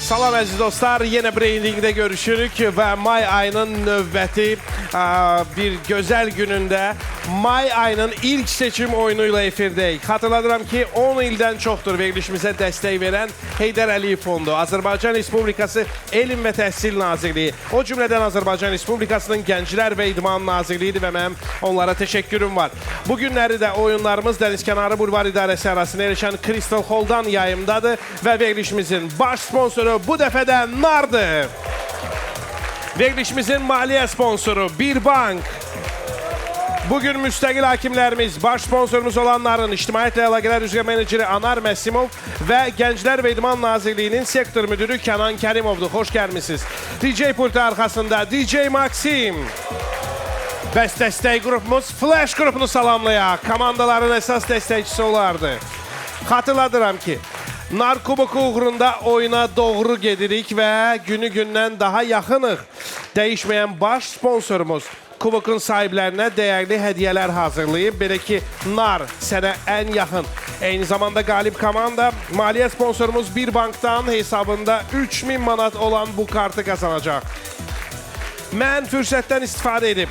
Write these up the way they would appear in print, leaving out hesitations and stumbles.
Salam əziz dostlar, yenə Brainling'də görüşürük və may ayının növbəti bir gözəl günündə may ayının ilk seçim oyunuyla efirdəyik. Xatırladıram ki, 10 ildən çoxdur verilişimizə dəstək verən Heydər Əliyev Fondu, Azərbaycan Respublikası Elm və Təhsil Nazirliyi, o cümlədən Azərbaycan Respublikasının Gənclər və İdman Nazirliyidir və mənim onlara təşəkkürüm var. Bu günləri də oyunlarımız Dənizkənarı Bulvar İdarəsi arasında yerləşən Crystal Hall'dan yayımdadır və verilişimizin baş sponsoru bu dəfə də NAR'dır. Verilişimizin maliyyə sponsoru Bir Bank. Bugün müstəqil hakimlərimiz, baş sponsorumuz olanların İctimaiyyətlə Əlaqələr üzrə meneceri Anar Məsimov və Gənclər və İdman Nazirliyinin sektor müdürü Kənan Kərimovdur. Xoş gəlmişsiniz. DJ pultu arxasında DJ Maksim. Bəs dəstək qrupumuz Flash qrupunu salamlayaq. Komandaların əsas dəstəkçisi olardı. Xatırladıram ki, NAR kuboku uğrunda oyuna doğru gedirik və günü-gündən daha yaxınıq. Dəyişməyən baş sponsorumuz kubokun sahiblərinə dəyərli hədiyyələr hazırlayıb. Belə ki, NAR sənə ən yaxın. Eyni zamanda qalib komanda maliyyə sponsorumuz Bir Bankdan hesabında 3000 manat olan bu kartı qazanacaq. Mən fürsətdən istifadə edib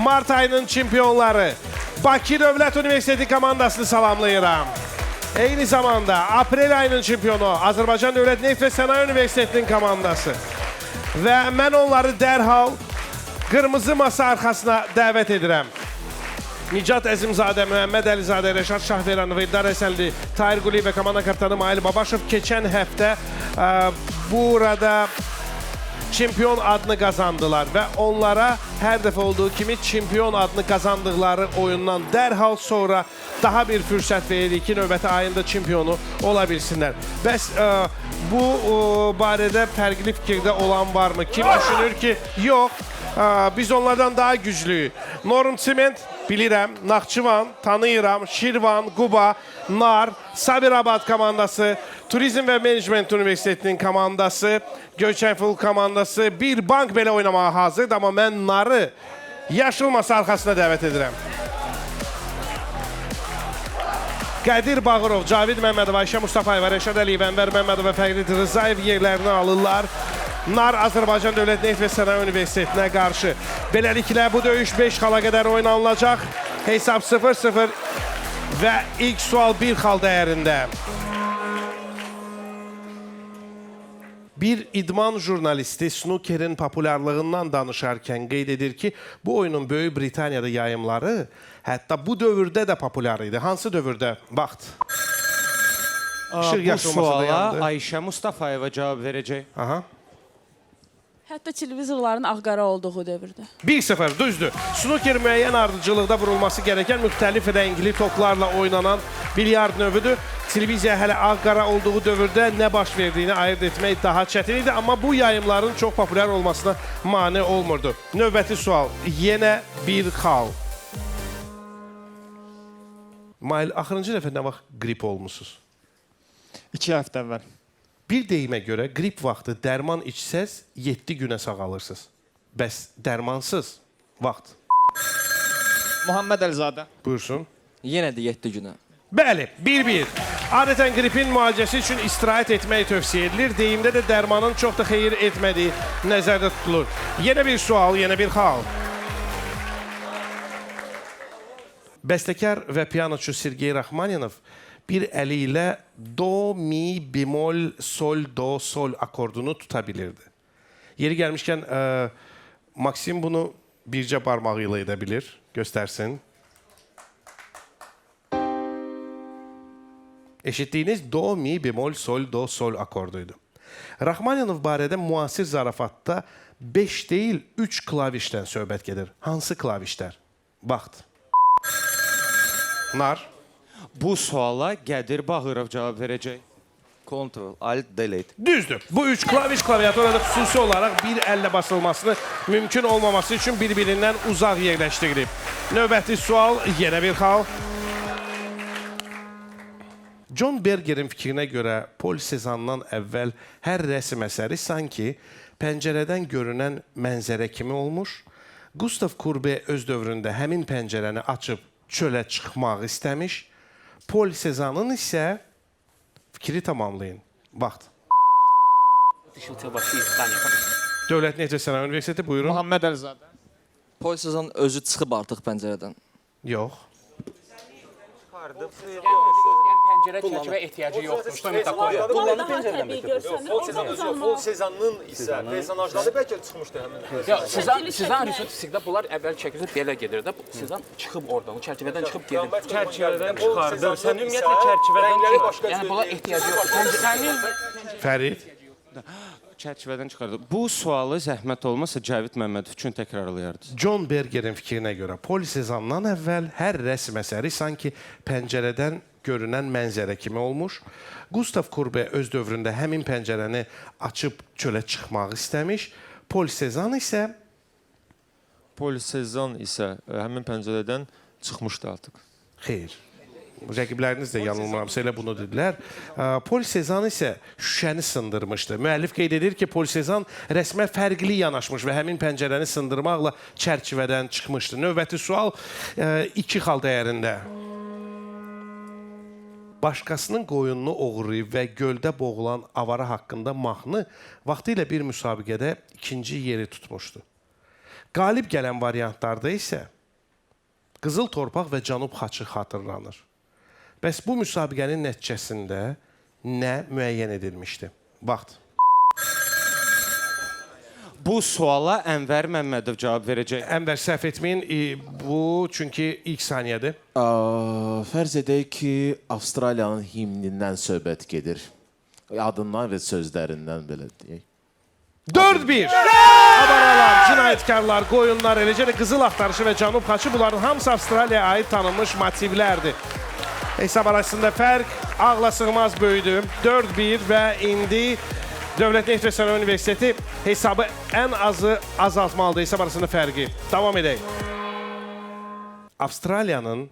Mart ayının çempionları Bakı Dövlət Universiteti komandasını salamlayıram. Eyni zamanda aprel ayının çempionu Azərbaycan Dövlət Neft və Sənaye Universitetinin komandası. Və mən onları dərhal qırmızı masa arxasına dəvət edirəm. Nicat Əzimzadə, Məhəmməd Əlizadə, Rəşad Şahveranov, İddar Əsəlli, Tahir Quliyev və komanda kapitanı Mail Babaşov keçən həftə burada çempion adını qazandılar və onlara hər dəfə olduğu kimi çempion adını qazandıqları oyundan dərhal sonra daha bir fürsət veririk ki, növbəti ayında çempionu ola bilsinlər. Bəs bu barədə fərqli fikirdə olan varmı? Kim düşünür ki, yox, biz onlardan daha güclüyük. Norm Sement, bilirəm, Naxçıvan, tanıyıram, Şirvan, Quba, NAR, Sabirabad komandası, Turizm və Menecment Universitetinin komandası, Göyçenful komandası, Bir Bank belə oynamağa hazırdır, amma mən NAR-ı yaşıl masa arxasına dəvət edirəm. Qədir Bağırov, Cavid Məmmədov, Ayşə Mustafayeva, Rəşad Əliyev, Ənvər Məmmədov və Fəqrid Rızaev yerlərini alırlar. NAR Azərbaycan Dövlət Neft və Sənaye Universitetinə qarşı. Beləliklə, bu döyüş 5 xala qədər oynanılacaq. Hesab 0-0 və ilk sual 1 xal dəyərində. Bir idman jurnalisti snookerin populyarlığından danışarkən qeyd edir ki, bu oyunun Böyük Britaniyada yayımları hətta bu dövrdə də populyar idi. Hansı dövrdə? Vaxt. Bu suala Ayşə Mustafayeva cavab verəcək. Aha. Hətta televizorların ağqara olduğu dövrdə. 1-0, düzdür. Snooker müəyyən ardıcılıqda vurulması gerəkən müxtəlif rəngli toklarla oynanan bilyard növüdür. Televiziya hələ ağqara olduğu dövrdə nə baş verdiyini ayırt etmək daha çətin idi, amma bu yayımların çox populyar olmasına mane olmurdu. Növbəti sual, yenə bir xal. Mail, axırıncı dəfə nə vaxt qrip olmuşsunuz? 2 həftə əvvəl. Bir deyimə görə qrip vaxtı dərman içsəz 7 günə sağalırsınız. Bəs dərmansız vaxt? Muhammed Əlizadə. Buyursun. Yenə də 7 günə. Bəli, 1-1. Adətən qripin müalicəsi üçün istirahət etmək tövsiyə edilir. Deyimdə də dərmanın çox da xeyir etmədiyi nəzərdə tutulur. Yenə bir sual, yenə bir xal. Bəstəkar və pianoçu Sergey Raxmanyanov bir əli ilə do, mi, bemol, sol, do, sol akordunu tuta bilirdi. Yeri gəlmişkən, Maksim bunu bircə barmağı ilə edə bilir. Göstərsin. Eşitdiyiniz do, mi, bemol, sol, do, sol akorduydu. Raxmanyanov barədə müasir zarafatda 5 deyil, 3 klavişdən söhbət gedir. Hansı klavişlər? Vaxt. NAR. Bu suala Qədir Bağırov cavab verəcək. Ctrl, Alt, Delete. Düzdür. Bu 3 klaviş klaviaturada xüsusi olaraq bir əllə basılmasını mümkün olmaması üçün bir-birindən uzaq yerləşdirilib. Növbəti sual, yenə bir xal. John Berger'in fikrinə görə Paul Cézanne'dan əvvəl hər rəsm əsəri sanki pəncərədən görünən mənzərə kimi olmuş. Gustav Courbet öz dövründə həmin pəncərəni açıb çölə çıxmaq istəmiş. Paul Cézanne'ın isə fikri tamamlayın. Vaxt. Işıltıya başlayır İspaniya. Dövlət Neftçi Sənaye Universiteti, buyurun. Muhammed Əlizadə. Pol Sezon özü çıxıb artıq pəncərədən. Yox. Pəncərə çəkmə ehtiyacı yoxdur. Что мы такое? Bunları təbii görsənir. Pol Sezanın isə personajları bəlkə çıxmışdı həmin. Sezan Risottisikdə bunlar əvvəl çəkilsə belə gedir də. Sezan çıxıb oradan, o çərçivədən çıxıb gedir. Çərçivədən çıxardım. Sən ümumiyyətlə çərçivədən Yəni bunlar ehtiyacı yoxdur. Sənin Fərid. çərçivədən çıxardım. Bu sualı zəhmət olmasa Cavit Məmmədov üçün təkrarlayardınız. John Bergerin fikrinə görə Pol Sezandan əvvəl hər rəsm əsəri sanki pəncərədən görünən mənzərə kimi olmuş. Gustav Courbet öz dövründə həmin pəncərəni açıb çölə çıxmaq istəmiş. Pol Sezan isə Pol Sezon isə həmin pəncərədən çıxmışdı artıq. xeyr. Rəqibləriniz də yanılmıramsa elə bunu dedilər. Pol Sezan isə şüşəni sındırmışdı. Müəllif qeyd edir ki, Pol Sezan rəsmə fərqli yanaşmış və həmin pəncərəni sındırmaqla çərçivədən çıxmışdı. Növbəti sual 2 xal dəyərində. Başqasının qoyununu oğurlayıb və göldə boğulan avara haqqında mahnı vaxtilə bir müsabiqədə ikinci yeri tutmuşdu. Qalib gələn variantlarda isə Qızıl Torpaq və Cənub Xaçı xatırlanır. Bəs bu müsabiqənin nəticəsində nə müəyyən edilmişdi? Vaxt. Bu suala Ənvər Məmmədov cavab verəcək. Ənvər, səhv etməyin, bu çünki ilk saniyədir. Fərz edək ki, Avstraliyanın himnindən söhbət gedir. Adından və sözlərindən belə deyək. 4-1. Avaralar, cinayətkarlar, qoyunlar, eləcə də qızıl axtarışı və Cənub Xaçı bunların hamısı Avstraliyaya aid tanınmış motivlərdir. Hesab arasında fərq ağla sığmaz böyüdü. 4-1 və indi Dövlət Neftçi Sənaye Universiteti hesabı ən azı azaltmalıdır. Hesab arasında fərqi. Davam edək. Avstraliyanın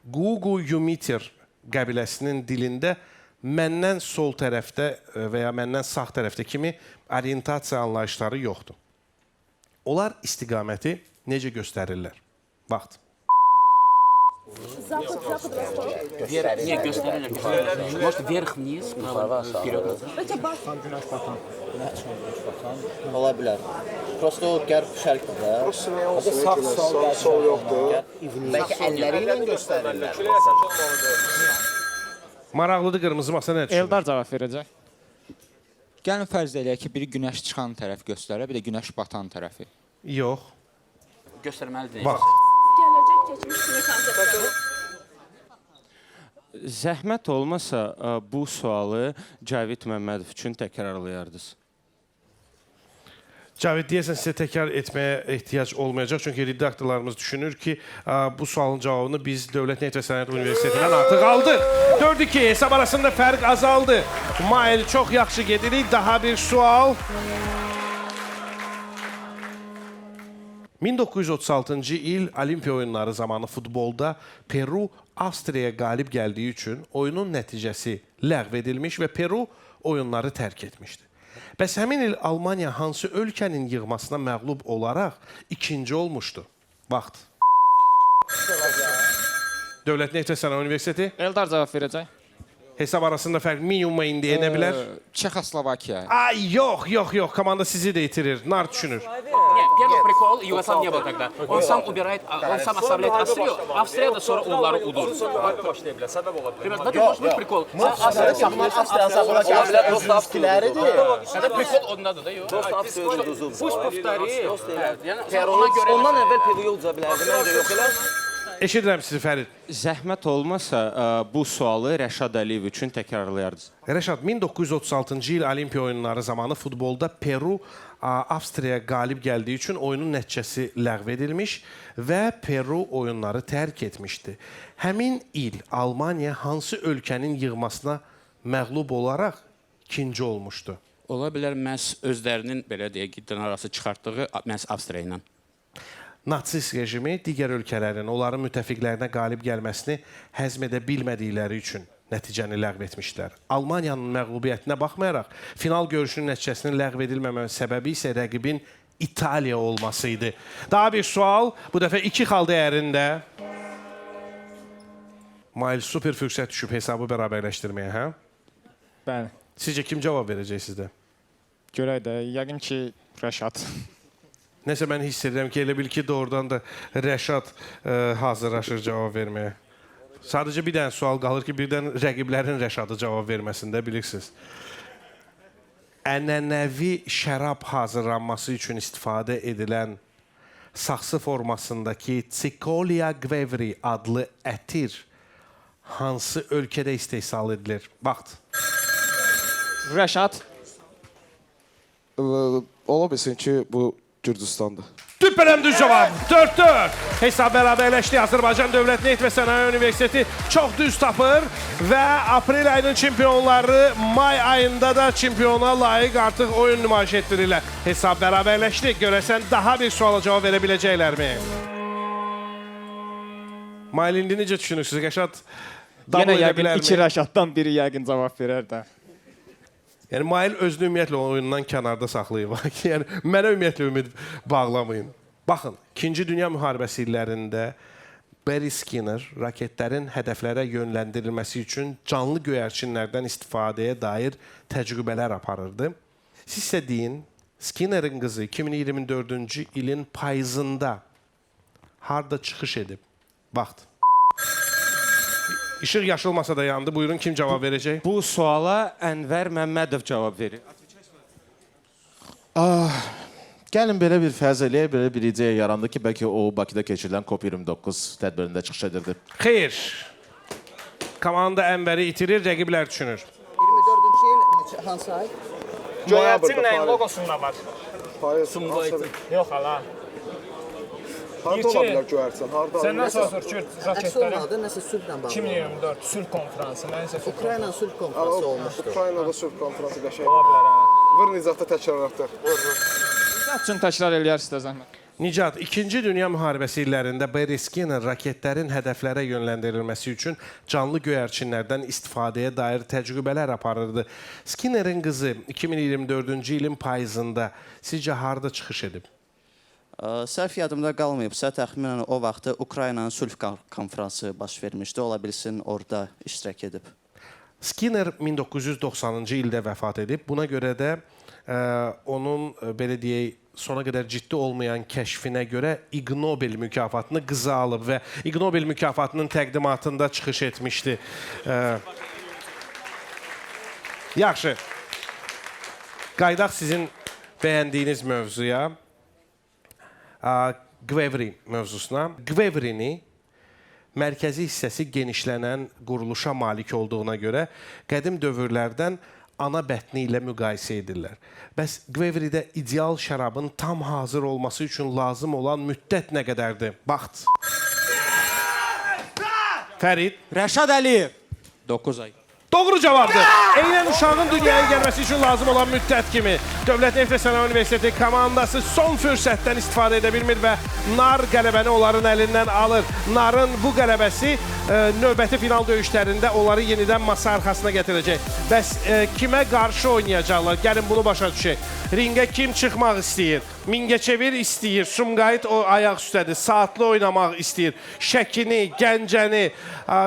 Gugu Yumiter qəbiləsinin dilində məndən sol tərəfdə və ya məndən sağ tərəfdə kimi orientasiya anlayışları yoxdur. Onlar istiqaməti necə göstərirlər? Vaxt. niyə göstərirlər? Может, вверх-вниз, вперед-назад. Ola bilər. Prosto o qərb şərqdir də. Sağ, sol yoxdur. Bəlkə əlləri ilə göstərirlər. Maraqlıdır, qırmızı masa nə düşünür? Eldar cavab verəcək. Gəlin fərz eləyək ki, biri günəş çıxan tərəf göstərir, bir də günəş batan tərəfi. Yox. Göstərməlidir. Vaxt. Gələcək keçmiş kimi konseptlər. Zəhmət olmasa bu sualı Cavit Məmmədov üçün təkrarlayardınız. Cavid, deyəsən sizə təkrar etməyə ehtiyac olmayacaq. Çünki redaktorlarımız düşünür ki, bu sualın cavabını biz Dövlət Neftçi Sənaye Universitetindən artıq aldıq. 4-2 hesab arasında fərq azaldı. Mail çox yaxşı gedirik. Daha bir sual. 1936-cı il Olimpiya oyunları zamanı futbolda Peru Avstriyaya qalib gəldiyi üçün oyunun nəticəsi ləğv edilmiş və Peru oyunları tərk etmişdi. Bəs həmin il Almaniya hansı ölkənin yığmasına məğlub olaraq ikinci olmuşdu? Vaxt. Dövlət Neftçi Sənaye Universiteti Eldar cavab verəcək. hesab arasında fərq minimuma indi edə bilər. Çexoslovakiya. Ay, yox. Komanda sizi də itirir. Nar düşünür. Нет, первый прикол, Югослав не был тогда. Он сам убирает, он сам оставляет Австрию, Австрия да sonra onları udur. Başlaya bilər, səbəb ola bilər. Rебят, это может быть прикол. Avstriya saxlaya gəlirlər, öz üstüləridir. Это прикол ondadır da, yox. Pust повтори. Ondan əvvəl Peru'ya uca bilərdi, məncə yox elə. Eşidirəm sizi, Fərid. Zəhmət olmasa bu sualı Rəşad Əliyev üçün təkrarlayardınız. Rəşad, 1936-cı il Olimpiya oyunları zamanı futbolda Peru Avstriyaya qalib gəldiyi üçün oyunun nəticəsi ləğv edilmiş və Peru oyunları tərk etmişdi. Həmin il Almaniya hansı ölkənin yığmasına məğlub olaraq ikinci olmuşdu? Ola bilər məhz özlərinin belə deyək, giddən arası çıxartdığı məhz Avstriya ilə. Natsist rejimi digər ölkələrin onların müttəfiqlərinə qalib gəlməsini həzm edə bilmədikləri üçün nəticəni ləğv etmişlər. Almaniyanın məğlubiyyətinə baxmayaraq, final görüşünün nəticəsinin ləğv edilməmənin səbəbi isə rəqibin İtaliya olması idi. Daha bir sual, bu dəfə 2 xal dəyərində. Mail super fürsət düşüb hesabı bərabərləşdirməyə, hə? Bəli. Sizcə kim cavab verəcək sizdə? Görək də, yəqin ki, Rəşad. Nəsə mən hiss edirəm ki, elə bil ki, doğrudan da Rəşad hazırlaşır cavab verməyə. Sadəcə bir dənə sual qalır ki, birdən rəqiblərin Rəşadı cavab verməsində bilirsiniz. Ənənəvi şərab hazırlanması üçün istifadə edilən saxsı formasındakı Tsikolia Gvevri adlı ətir hansı ölkədə istehsal edilir? Vaxt. Rəşad. Ola bilsin ki, bu Gürcüstandır. Düppələm düz cavab. 4-4. Hesab bərabərləşdi. Azərbaycan Dövlət Neft və Sənaye Universiteti çox düz tapır və aprel ayının çempionları may ayında da çempiona layiq artıq oyun nümayiş etdirirlər. Hesab bərabərləşdi. Görəsən daha bir suala cavab verə biləcəklərmi? Mail indi necə düşünürsünüz? Rəşad Yenə yəqin iki Rəşaddan biri yəqin cavab verər də. Yəni Mail özünü ümumiyyətlə oyundan kənarda saxlayıb. Yəni mənə ümumiyyətlə ümid bağlamayın. Baxın, 2-ci Dünya müharibəsi illərində Barry Skinner raketlərin hədəflərə yönləndirilməsi üçün canlı göyərçinlərdən istifadəyə dair təcrübələr aparırdı. Siz isə deyin, Skinnerin qızı 2024-cü ilin payızında harda çıxış edib? Vaxt. İşıq yaşıl masada yandı. Buyurun, kim cavab verəcək? Bu suala Ənvər Məmmədov cavab verir. Gəlin belə bir fərz eləyək, belə bir ideya yarandı ki, bəlkə o Bakıda keçirilən COP29 tədbirində çıxış edirdi. Xeyr. Komanda Ənvəri itirir, rəqiblər düşünür. 24-cü il hansı ay? Göyərçin nəyin logosunda var? Sumqayıtı. Yox, hala. Harada ola bilər göyərçin? Harada? Səndən sonra sor ki, Əks raketlərin olmadı, nəsə sülhlə bağlı. 2024 sülh konfransı, mənsə sülh Ukrayna sülh konfransı olmuşdu. Ukraynada sülh konfransı qəşəng. ola bilər ha. Vır Nicatda təkrarlatdır. Üçün təkrar eləyər sizə zəhmət. Nicat, 2-ci Dünya müharibəsi illərində Barry Skinner raketlərin hədəflərə yönləndirilməsi üçün canlı göyərçinlərdən istifadəyə dair təcrübələr aparırdı. Skinnerin qızı 2024-cü ilin payızında sizcə harda çıxış edib? Səhv yadımda qalmayıbsa, təxminən o vaxtı Ukraynanın sülh konfransı baş vermişdi. Ola bilsin, orada iştirak edib. Skinner 1990-cı ildə vəfat edib. Buna görə də onun, belə deyək, sona qədər ciddi olmayan kəşfinə görə İq Nobel mükafatını qızı alıb və İq Nobel mükafatının təqdimatında çıxış etmişdi. Yaxşı. Qaydaq sizin bəyəndiyiniz mövzuya. Gvevri mövzusuna. Gvevrini mərkəzi hissəsi genişlənən quruluşa malik olduğuna görə qədim dövrlərdən ana bətni ilə müqayisə edirlər. Bəs Gvevridə ideal şərabın tam hazır olması üçün lazım olan müddət nə qədərdir? Vaxt. Fərid. Rəşad Əliyev. 9 ay. Doğru cavabdır. Eynən uşağın dünyaya gəlməsi üçün lazım olan müddət kimi Dövlət Neft və Sənaye Universiteti komandası son fürsətdən istifadə edə bilmir və Nar qələbəni onların əlindən alır. Narın bu qələbəsi növbəti final döyüşlərində onları yenidən masa arxasına gətirəcək. Bəs kimə qarşı oynayacaqlar? Gəlin bunu başa düşək. Ringə kim çıxmaq istəyir? Mingəçevir istəyir. Sumqayıt o ayaq üstədir. Saatlı oynamaq istəyir. Şəkini, Gəncəni,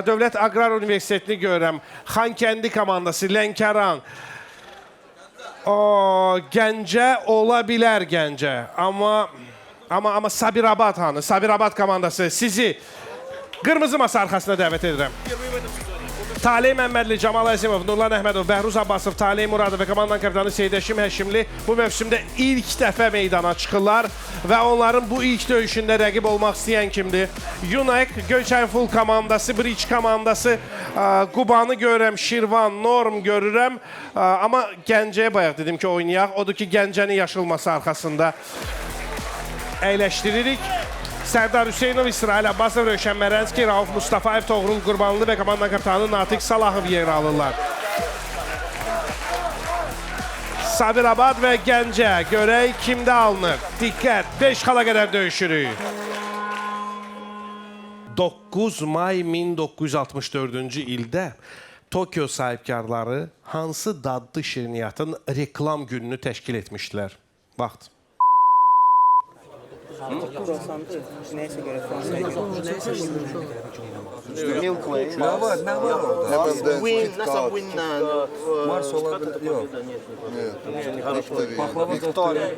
Dövlət Aqrar Universitetini görürəm. Xankəndi komandası, Lənkəran. Gəncə ola bilər Gəncə. Amma Sabirabad hanı? Sabirabad komandası sizi qırmızı masa arxasına dəvət edirəm. Talih Məmmədli, Camal Əzimov, Nurlan Əhmədov, Bəhruz Abbasov, Talih Muradov və komandanın kapitanı Seyid Həşim Həşimli bu mövsümdə ilk dəfə meydana çıxırlar və onların bu ilk döyüşündə rəqib olmaq istəyən kimdir? Yunek, Göyçayful komandası, Bridge komandası, Qubanı görürəm, Şirvan, Norm görürəm. Amma Gəncəyə bayaq dedim ki, oynayaq. Odur ki, Gəncəni yaşılması arxasında əyləşdiririk. Sərdar Hüseynov, İsrail Abbasov, Rövşən Mərənski, Rauf Mustafayev, Toğrul Qurbanlı və komandanın kapitanı Natiq Salahov yer alırlar. Sabirabad və Gəncə görək kimdə alınır. Diqqət, 5 xala qədər döyüşürük. 9 may 1964-cü ildə Tokyo sahibkarları hansı dadlı şirniyyatın reklam gününü təşkil etmişdilər? Vaxt. Milk Way. Ne var orada? Win, nasıl Win'den? Mars olabilir. Yok. Victoria.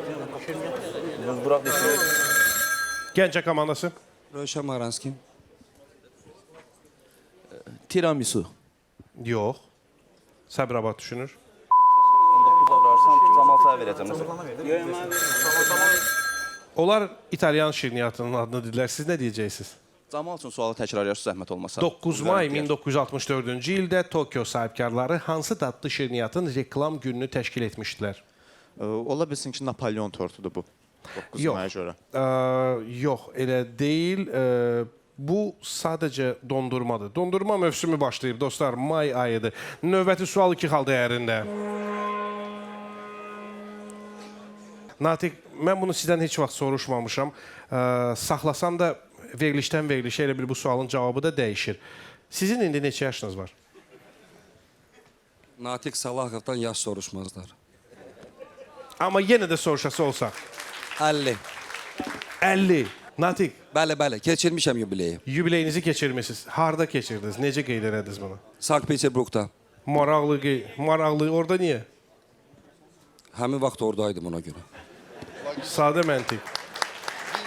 Gəncə komandası. Rövşən Maranski. Tiramisu. Yox. Səbrabad düşünür. Onlar İtalyan şirniyyatının adını dedilər. Siz nə deyəcəksiniz? Camal üçün sualı təkrar edirsiniz, zəhmət olmasa. 9 may 1964-cü ildə Tokyo sahibkarları hansı dadlı şirniyyatın reklam gününü təşkil etmişdilər? Ola bilsin ki, Napolyon tortudur bu. 9 Yox. maya görə. Yox, elə deyil. Bu sadəcə dondurmadır. Dondurma mövsümü başlayıb dostlar, may ayıdır. Növbəti sual 2 xal dəyərində. Natiq, mən bunu sizdən heç vaxt soruşmamışam. Saxlasam da verilişdən verilişə elə bir bu sualın cavabı da dəyişir. Sizin indi neçə yaşınız var? Natiq Salahovdan yaş soruşmazlar. Amma yenə də soruşası olsaq. 50. 50. Natiq, Bəli, keçirmişəm yubileyi. yubileyinizi keçirmişsiniz. Harda keçirdiniz? Necə qeyd elədiniz bunu? Sankt Peterburgda. Maraqlı. Orada niyə? Həmin vaxt oradaydım ona görə. Sadə məntiq.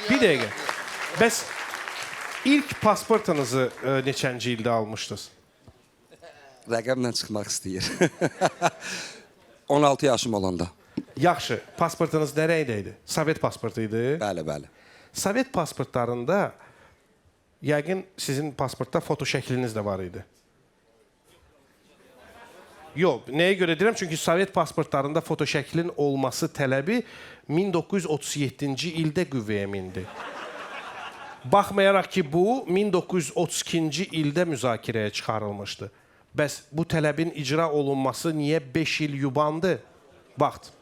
Bir dəqiqə. Bəs ilk pasportunuzu neçənci ildə almışdınız? Rəqəmlə çıxmaq istəyir. 16 yaşım olanda. Yaxşı. Pasportunuz nə rəngdə idi? Sovet pasportu idi. Bəli. Sovet pasportlarında yəqin sizin pasportda foto şəkliniz də var idi. Yox, nəyə görə deyirəm? Çünki Sovet pasportlarında foto şəklin olması tələbi 1937-ci ildə qüvvəyə mindi. Baxmayaraq ki, bu 1932-ci ildə müzakirəyə çıxarılmışdı. Bəs bu tələbin icra olunması niyə 5 il yubandı? Vaxt.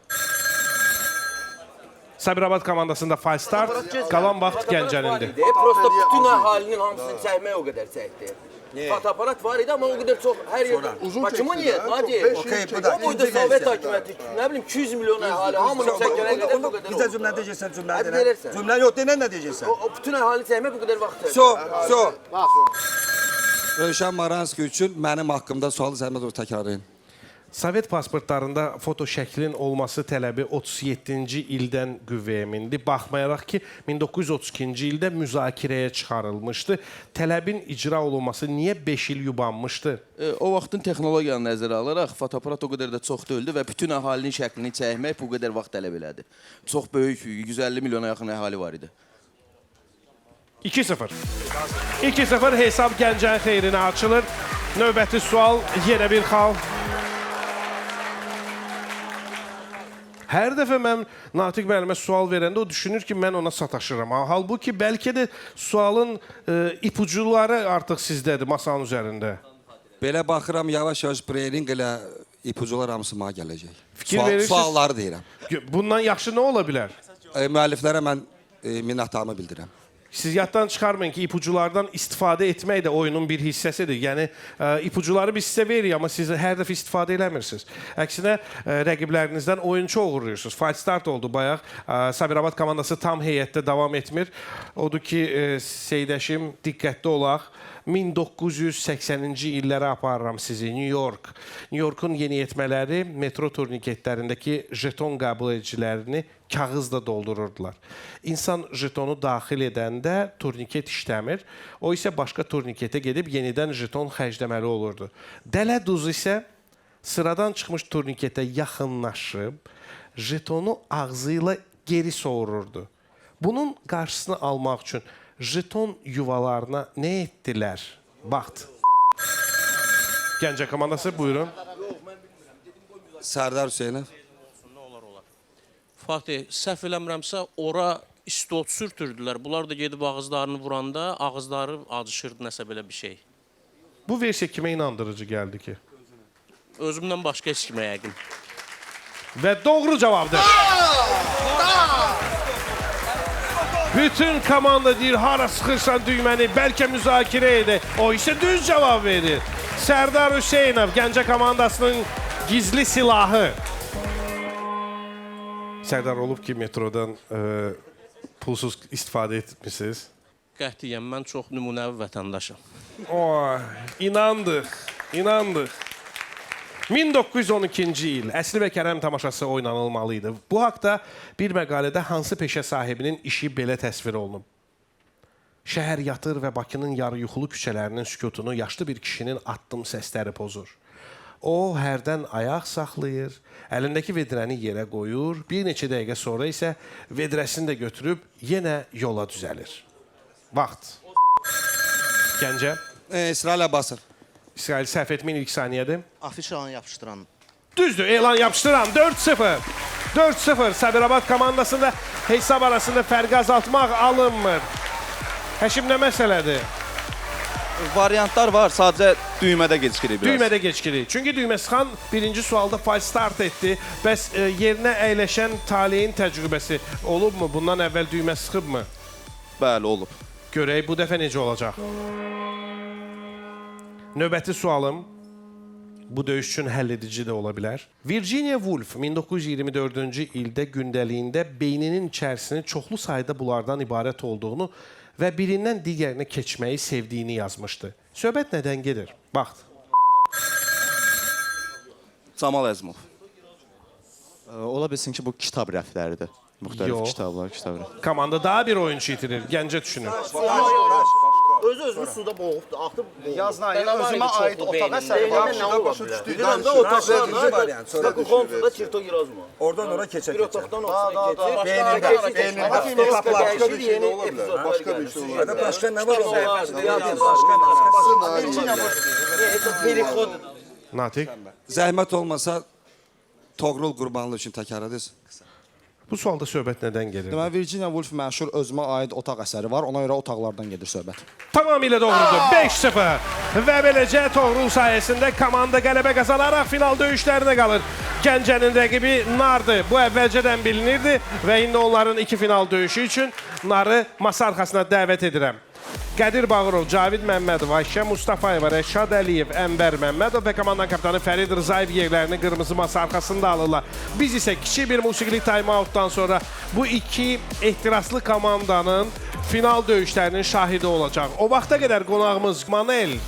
Sabirabad komandasında fal start, qalan vaxt Gəncənindir. Prosta bütün əhalinin hamısını çəkmək o qədər çəkdi. Fotoaparat var idi amma o qədər çox hər yerdə. Bakımı niyə? Hadi. O boyda Sovet hakimiyyəti, nə bilim 200 milyon əhali hamını çəkənə qədər bu qədər. Bizə cümlə deyəcəksən, cümlə Hadi deyirsən. Cümlə yox, denən nə deyəcəksən? O bütün əhalini çəkmək bu qədər vaxt çəkdi. So. Rövşən Maranski üçün mənim haqqımda sualı zəhmət olur təkrarlayın. Sovet pasportlarında foto şəklin olması tələbi 37-ci ildən qüvvəyə mindi. Baxmayaraq ki, 1932-ci ildə müzakirəyə çıxarılmışdı. Tələbin icra olunması niyə 5 il yubanmışdı? O vaxtın texnologiyanı nəzərə alaraq fotoaparat o qədər də çox deyildi və bütün əhalinin şəklini çəkmək bu qədər vaxt tələb elədi. Çox böyük, 150 milyona yaxın əhali var idi. 2-0. 2-0 hesab Gəncənin xeyrinə açılır. Növbəti sual yenə bir xal. Hər dəfə mən Natiq müəllimə sual verəndə o düşünür ki, mən ona sataşıram. Halbuki bəlkə də sualın ipucuları artıq sizdədir masanın üzərində. Belə baxıram, yavaş-yavaş breyning elə ipucular hamısı mənə gələcək. Fikir verirsiniz. Sualları deyirəm. Bundan yaxşı nə ola bilər? Müəlliflərə mən minnətdarlığımı bildirirəm. Siz yaddan çıxarmayın ki, ipuculardan istifadə etmək də oyunun bir hissəsidir. Yəni, ipucuları biz sizə veririk, amma siz hər dəfə istifadə eləmirsiniz. Əksinə, rəqiblərinizdən oyuncu uğurluyorsunuz. Fight start oldu bayaq. Sabirabad komandası tam heyətdə davam etmir. Odur ki, Seydəşim, diqqətli olaq. 1980-ci illərə aparıram sizi. New York. New York'un yeniyetmələri metro turniketlərindəki jeton qəbul edicilərini kağızla doldururdular. İnsan jetonu daxil edəndə turniket işləmir. O isə başqa turniketə gedib yenidən jeton xərcləməli olurdu. Dələ duz isə sıradan çıxmış turniketə yaxınlaşıb jetonu ağzı ilə geri soğururdu. Bunun qarşısını almaq üçün jeton yuvalarına nə etdilər? Vaxt. Gəncə komandası, buyurun. Sərdar Hüseynov. Fatih, səhv eləmirəmsə, ora istot sürtürdülər. Bunlar da gedib ağızlarını vuranda, ağızları acışırdı, nəsə belə bir şey. Bu versiya kimə inandırıcı gəldi ki? Özümdən başqa heç kimə yəqin. Və doğru cavabdır. Bütün komanda deyir, hara sıxırsan düyməni, bəlkə müzakirə edir. O isə düz cavab verir. Sərdar Hüseynov, Gəncə komandasının gizli silahı. Sərdar olub ki, metrodan pulsuz istifadə etmisiniz? Qətiyyən mən çox nümunəvi vətəndaşım. İnandıq. 1912-ci il Əsli və Kərəm tamaşası oynanılmalı idi. Bu haqda bir məqalədə hansı peşə sahibinin işi belə təsvir olunub? Şəhər yatır və Bakının yarı yuxulu küçələrinin sükutunu yaşlı bir kişinin addım səsləri pozur. O, hərdən ayaq saxlayır, əlindəki vedrəni yerə qoyur, bir neçə dəqiqə sonra isə vedrəsini də götürüb yenə yola düzəlir. Vaxt. Gəncə. İsrail Abbasov. İsrail səhv etməyin ilk saniyədir. Afişanı yapışdıran. Düzdür, elan yapışdıran 4-0. 4-0 Sabirabad komandasında hesab arasında fərqi azaltmaq alınmır. Həşim nə məsələdir? Variantlar var, sadəcə düymədə gecikir biraz. Düymədə gecikir. Çünki Düyməsixan birinci sualda fals start etdi. Bəs yerinə əyləşən taleyin təcrübəsi olubmu? Bundan əvvəl düymə sıxıbmı? Bəli, olub. Görək bu dəfə necə olacaq? Növbəti sualım bu döyüş üçün həll edici də ola bilər. Virginia Woolf 1924-cü ildə gündəliyində beyninin içərisini çoxlu sayda bulardan ibarət olduğunu və birindən digərinə keçməyi sevdiyini yazmışdı. Söhbət nədən gedir? Vaxt. Camal Əzimov. Ola bilsin ki, bu kitab rəfləridir. Müxtəlif kitablar. Komanda daha bir oyuncu itirir. Gəncə düşünür. Özü suda boğubdur, atıb boğubdur. Yazın özümə aid otaq əsəri var. Nə ola bilər? Bilirəm də otaqlarla, Stakukonsuda Çirto Girazma. Oradan ora keçək. Bir otaqdan otaqdan keçir. Beynində. Başqa bir şey ola bilər. Başqa bir şey ola bilər. Başqa nə var Perixod. Natiq. Zəhmət olmasa Toğrul Qurbanlı üçün təkrarladınız. Bu sualda söhbət nədən gedir? Deməli, Virginia Woolf məşhur özümə aid otaq əsəri var. Ona görə otaqlardan gedir söhbət. Tamamilə doğrudur. 5-0. Və beləcə Toğrul sayəsində komanda qələbə qazanaraq final döyüşlərinə qalır. Gəncənin rəqibi Nardır. Bu əvvəlcədən bilinirdi və indi onların iki final döyüşü üçün Narı masa arxasına dəvət edirəm. Qədir Bağırov, Cavid Məmmədov, Ayşə Mustafayeva, Rəşad Əliyev, Ənbər Məmmədov və komandanın kapitanı Fərid Rzayev yerlərini qırmızı masa arxasında alırlar. Biz isə kiçik bir musiqili time-outdan sonra bu iki ehtiraslı komandanın final döyüşlərinin şahidi olacaq. O vaxta qədər qonağımız Manel.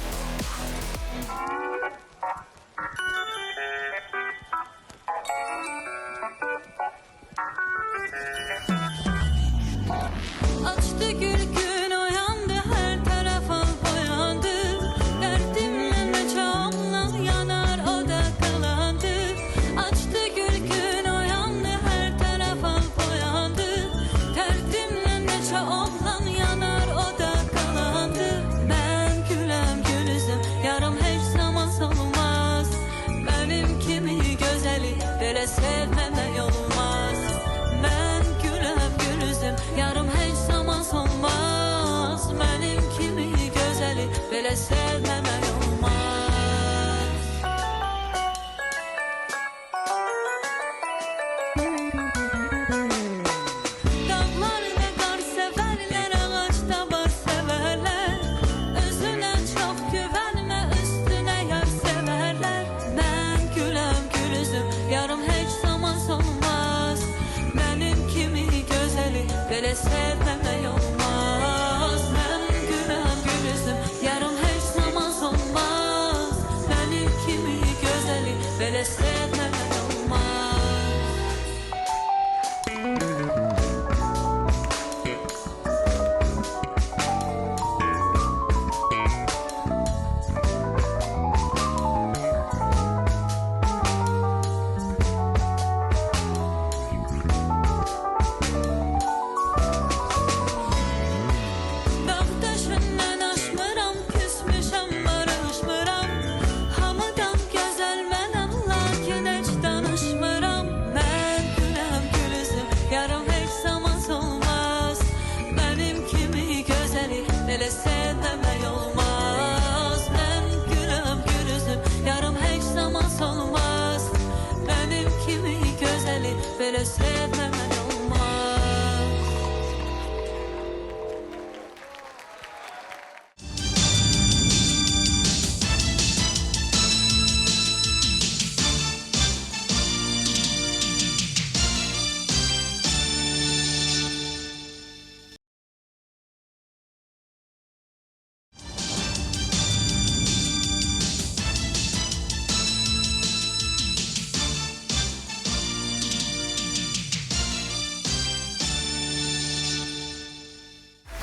Açtı gül gün oyandı her taraf al boyandı Derdimle meçamla yanar odaklandı Açtı gül gün oyandı her taraf al boyandı Derdimle meçamla yanar odaklandı Ben gülem gülüzüm yarım hiç zaman solmaz Benim kimi gözeli böyle sevmeme olmaz Ben gülem gülüzüm yarım hiç zaman solmaz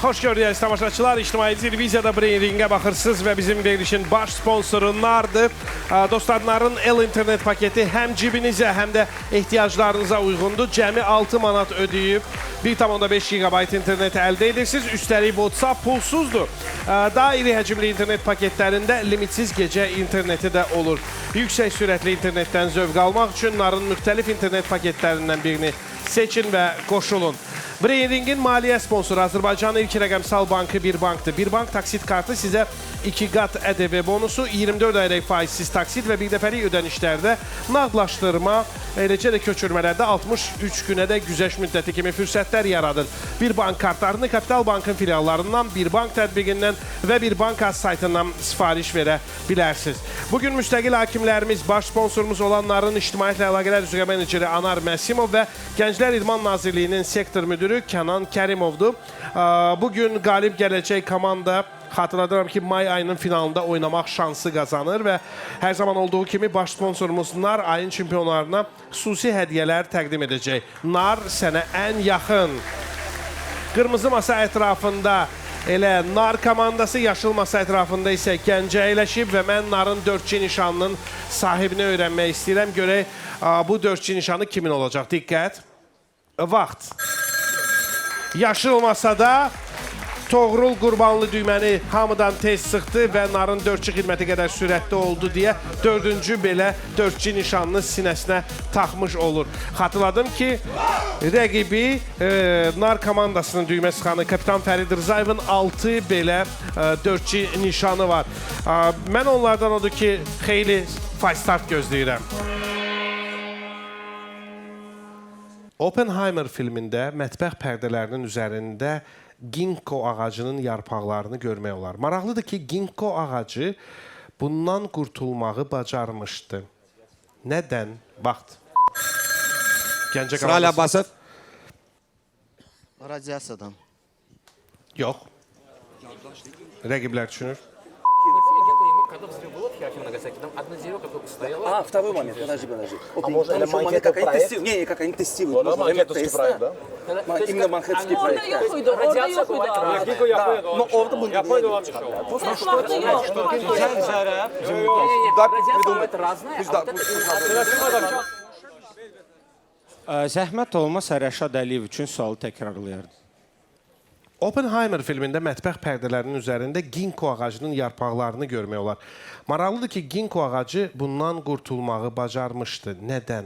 Xoş gördük tamaşaçılar. İctimai televiziyada Brain Ringə baxırsınız və bizim verilişin baş sponsoru Nardır. Dostlar, Narın El internet paketi həm cibinizə, həm də ehtiyaclarınıza uyğundur. Cəmi 6 manat ödəyib 1,5 GB internet əldə edirsiniz. Üstəlik WhatsApp pulsuzdur. Daha iri həcmli internet paketlərində limitsiz gecə interneti də olur. Yüksək sürətli internetdən zövq almaq üçün Narın müxtəlif internet paketlərindən birini seçin və qoşulun. Brain Ring'in maliyyə sponsoru Azərbaycanın ilk rəqəmsal bankı Bir Bankdır. Bir Bank taksit kartı sizə 2 qat ƏDV bonusu, 24 aylıq faizsiz taksit və bir dəfəlik ödənişlərdə nağdlaşdırma, eləcə də köçürmələrdə 63 günə də güzəşt müddəti kimi fürsətlər yaradır. Bir Bank kartlarını Kapital Bankın filiallarından, Bir Bank tətbiqindən və Bir Bank az saytından sifariş verə bilərsiniz. Bugün müstəqil hakimlərimiz, baş sponsorumuz olanların İctimaiyyətlə Əlaqələr üzrə meneceri Anar Məsimov və Gənclər İdman Nazirliyinin sektor müdürü Kənan Kərimovdur. Bugün qalib gələcək komanda xatırladıram ki, may ayının finalında oynamaq şansı qazanır və hər zaman olduğu kimi baş sponsorumuz Nar ayın çempionlarına xüsusi hədiyyələr təqdim edəcək. Nar sənə ən yaxın. Qırmızı masa ətrafında elə Nar komandası, yaşıl masa ətrafında isə Gəncə əyləşib və mən Narın 4-cü nişanının sahibini öyrənmək istəyirəm. Görək, bu 4-cü nişanı kimin olacaq? Diqqət. Vaxt. Yaşıl masada Toğrul Qurbanlı düyməni hamıdan tez sıxdı və Narın 4-cü xidməti qədər sürətli oldu deyə 4-cü belə 4-cü nişanını sinəsinə taxmış olur. Xatırladım ki, rəqibi Nar komandasının düymə sıxanı Kapitan Fərid Rızayevin 6 belə 4-cü nişanı var. Mən onlardan odur ki, xeyli fay start gözləyirəm. Oppenheimer filmində mətbəx pərdələrinin üzərində ginkgo ağacının yarpaqlarını görmək olar. Maraqlıdır ki, ginkgo ağacı bundan qurtulmağı bacarmışdı. Nədən? Vaxt. Gəncə Sıralı Abbasov. Radiasiyadan. Yox. Rəqiblər düşünür. Когда взрыв было в Хиросиме и Нагасаки, там одна деревка только стояла. А, второй момент, подожди. А может, это манхеттский проект? Не, как они тестируют. Манхеттский проект, да? Именно манхеттский проект. Orada yox idi, orada yox idi. Но orada bunu Ses vaxtı yox. Это разное, а вот это... Zəhmət olmasa Rəşad Əliyev üçün sualı təkrarlayardım. Oppenheimer filmində mətbəx pərdələrinin üzərində ginkgo ağacının yarpaqlarını görmək olar. Maraqlıdır ki, ginkgo ağacı bundan qurtulmağı bacarmışdı. Nədən?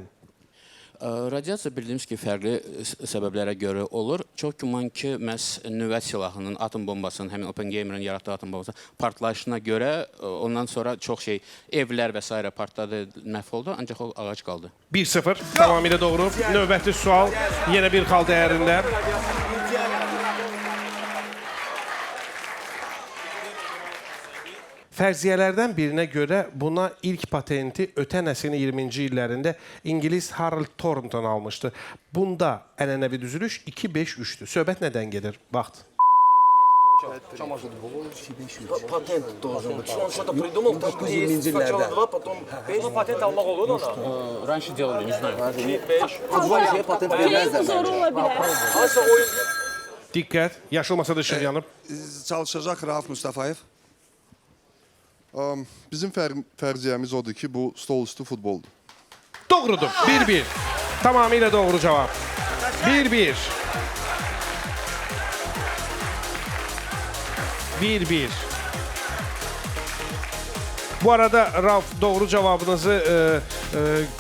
Radiasiya bildiyimiz ki, fərqli səbəblərə görə olur. Çox güman ki, məhz nüvə silahının, atom bombasının, həmin Oppenheimer'ın yaratdığı atom bombasının partlayışına görə ondan sonra çox şey, evlər və s. partladı, məhv oldu, ancaq o ağac qaldı. 1-0, tamamilə doğru. Növbəti sual yenə bir xal dəyərində. Fərziyyələrdən birinə görə buna ilk patenti ötən əsrin 20-ci illərində İngilis Harold Thornton almışdı. Bunda ənənəvi düzülüş 2-5-3-dür. Söhbət nədən gedir? Vaxt. Patent должен быть. Он что-то придумал, там есть сначала 2, потом 5. Ну, патент almaq olur ona. Раньше делали, не знаю. Futbolcuya patent verməzlər. Zoru ola bilər. Hansısa oyun... Diqqət, yaşıl masada işıq yanıb. Çalışacaq Rauf Mustafayev. Bizim fərziyyəmiz odur ki, bu stol üstü futboldur. Doğrudur. 1-1. Tamamilə doğru cavab. 1-1. 1-1. Bu arada Rauf, doğru cavabınızı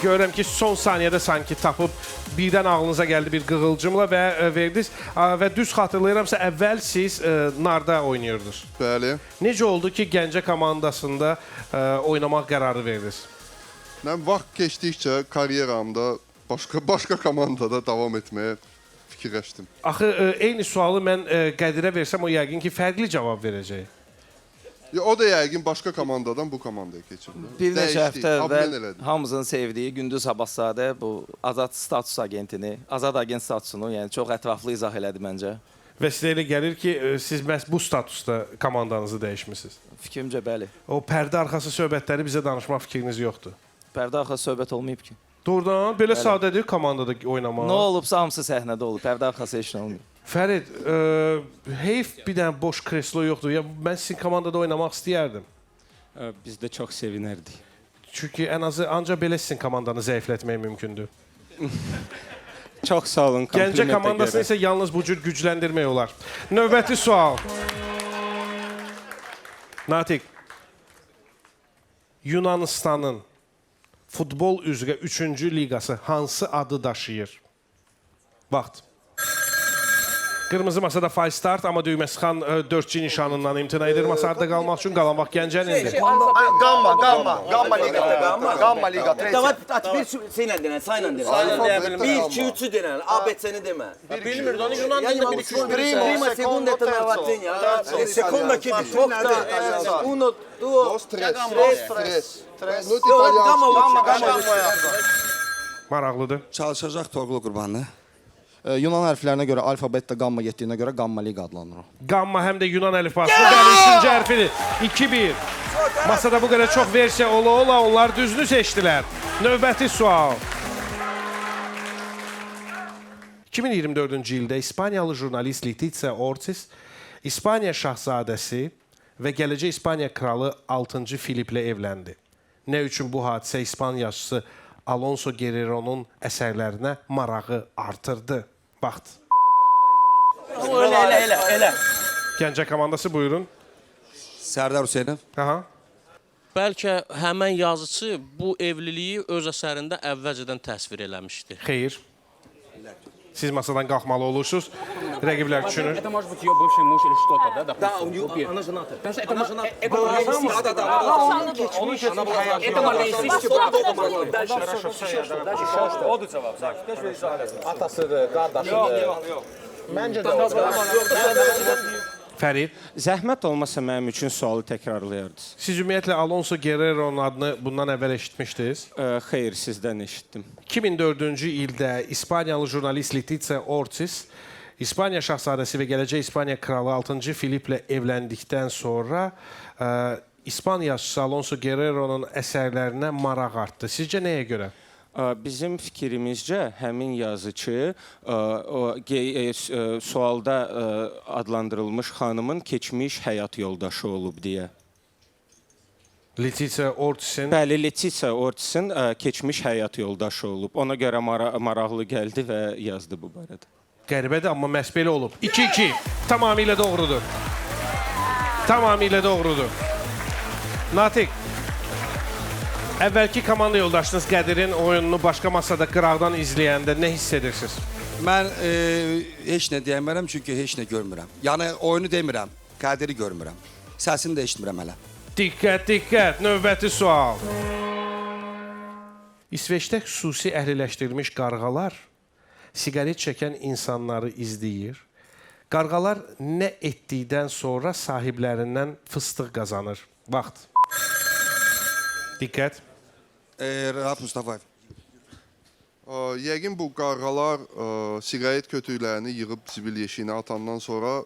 görürəm ki, son saniyədə sanki tapıb birdən ağlınıza gəldi bir qığılcımla və verdiniz. Və düz xatırlayıramsa, əvvəl siz Narda oynayırdınız. Bəli. Necə oldu ki, Gəncə komandasında oynamaq qərarı verdiniz? Mən vaxt keçdikcə karyeramda başqa komandada davam etməyə fikirləşdim. Axı, eyni sualı mən Qədirə versəm, o yəqin ki, fərqli cavab verəcək. O da yəqin başqa komandadan bu komandaya keçirdi. Bir neçə həftə əvvəl hamımızın sevdiyi Gündüz Abbaszadə bu azad status agentini, azad agent statusunu, yəni çox ətraflı izah elədi məncə. Və sizə elə gəlir ki, siz məhz bu statusda komandanızı dəyişmisiniz. Fikrimcə bəli. O pərdə arxası söhbətləri bizə danışmaq fikriniz yoxdur. Pərdə arxası söhbət olmayıb ki. Doğrudan, belə sadədir komandada oynamaq. Nə olubsa hamısı səhnədə olub, pərdə arxası heç nə olmayıb. Fərid, heyf bir dənə boş kreslo yoxdur. Ya, mən sizin komandada oynamaq istəyərdim. Biz də çox sevinərdik. Çünki ən azı ancaq belə sizin komandanı zəiflətmək mümkündür. Çox sağ olun. Gəncə komandasını isə yalnız bu cür gücləndirmək olar. Növbəti sual. Natiq, Yunanistanın futbol üzrə 3-cü liqası hansı adı daşıyır? Vaxt. Qırmızı masada fay start, amma düyməsi xan 4G nişanından imtina edir. Masada qalmaq üçün qalan vaxt Gəncənindir. Gamma liga. Davay bir şeylə denən, sayla denən. 1, 2, 3-ü denən, ABC-ni demə. Bilmirdi, onu Yunan dilində bir prima, segunda, terminavatın. Sekunda kimi, çok da. Uno, duo, tres. Maraqlıdır. Çalışacaq Torqulu Qurbanlı. Yunan hərflərinə görə alfabetdə gamma getdiyinə görə gamma liqa adlanır o. Gamma həm də Yunan əlifbasının bəli 3-cü hərfidir. 2-1. Masada bu qədər çox versiya ola onlar düzünü seçdilər. Növbəti sual. 2024-cü ildə İspaniyalı jurnalist Letizia Ortiz, İspaniya şahzadəsi və gələcək İspaniya kralı 6-cı Filiplə evləndi. Nə üçün bu hadisə İspaniyaçısı Alonso Guerrero'nun əsərlərinə marağı artırdı? Vaxt. Elə. Gəncə komandası buyurun. Sərdar Hüseynov. Aha. Bəlkə həmən yazıçı bu evliliyi öz əsərində əvvəlcədən təsvir eləmişdi. Xeyr. Siz masadan qalxmalı olursunuz. Rəqiblər düşünür. Это может быть ее бывший муж или что-то, да? Да, она жената. Потому что это можно естественно. Дальше. Odur cavab. Atasıdır, qardaşıdır. Məncə də Fərid. Zəhmət olmasa mənim üçün sualı təkrarlayardınız. Siz ümumiyyətlə Alonso Guerrero'nun adını bundan əvvəl eşitmişdiniz? Xeyr, sizdən eşitdim. 2004-cü ildə İspaniyalı jurnalist Letizia Ortiz, İspaniya şahzadəsi və gələcək İspaniya kralı 6-cı Filiplə evləndikdən sonra İspaniyaçısı Alonso Guerrero'nun əsərlərinə maraq artdı. Sizcə nəyə görə? Bizim fikrimizcə həmin yazıçı sualda adlandırılmış xanımın keçmiş həyat yoldaşı olub deyə. Letizia Ortiz'in... Bəli, Letizia Ortiz'in keçmiş həyat yoldaşı olub. Ona görə maraqlı gəldi və yazdı bu barədə. Qəribədir, amma məhz belə olub. 2-2. Tamamilə doğrudur. Tamamilə doğrudur. Natiq. Əvvəlki komanda yoldaşınız Qədirin oyununu başqa masada qıraqdan izləyəndə nə hiss edirsiniz? Mən heç nə deyəmərəm, çünki heç nə görmürəm. Yəni, oyunu demirəm, Qədiri görmürəm. Səsini də eşitmirəm hələ. Diqqət, diqqət, növbəti sual. İsveçdə xüsusi əhliləşdirilmiş qarğalar siqaret çəkən insanları izləyir. Qarğalar nə etdikdən sonra sahiblərindən fıstıq qazanır? Vaxt. Diqqət. Rahat Mustafayev. Yəqin bu qarğalar siqaret kötüklərini yığıb zibil yeşiyinə atandan sonra